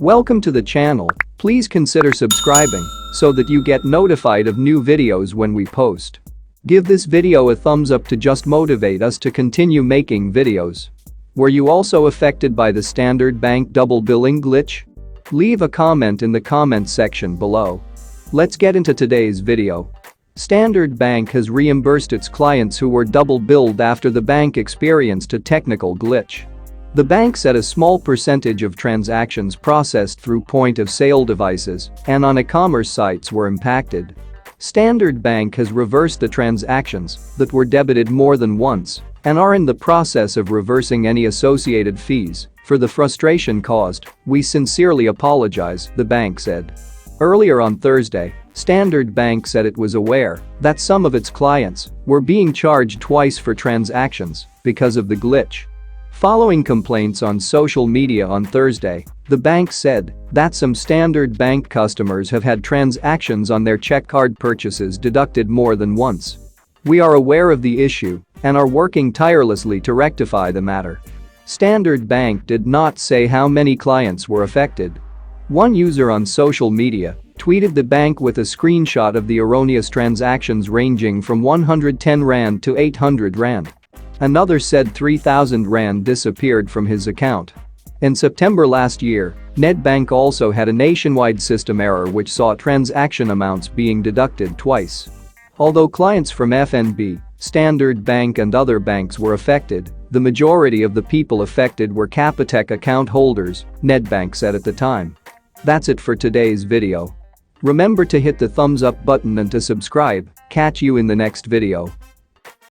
Welcome to the channel. Please consider subscribing so that you get notified of new videos when we post. Give this video a thumbs up to just motivate us to continue making videos. Were you also affected by the Standard Bank double billing glitch? Leave a comment in the comments section below. Let's get into today's video. Standard Bank has reimbursed its clients who were double billed after the bank experienced a technical glitch. The bank said a small percentage of transactions processed through point-of-sale devices and on e-commerce sites were impacted. Standard Bank has reversed the transactions that were debited more than once and are in the process of reversing any associated fees. For the frustration caused, we sincerely apologize, the bank said. Earlier on Thursday, Standard Bank said it was aware that some of its clients were being charged twice for transactions because of the glitch. Following complaints on social media on Thursday, the bank said that some Standard Bank customers have had transactions on their check card purchases deducted more than once. We are aware of the issue and are working tirelessly to rectify the matter. Standard Bank did not say how many clients were affected. One user on social media tweeted the bank with a screenshot of the erroneous transactions ranging from 110 Rand to 800 Rand. Another said 3,000 Rand disappeared from his account. In September last year, Nedbank also had a nationwide system error which saw transaction amounts being deducted twice. Although clients from FNB, Standard Bank and other banks were affected, the majority of the people affected were Capitec account holders, Nedbank said at the time. That's it for today's video. Remember to hit the thumbs up button and to subscribe. Catch you in the next video.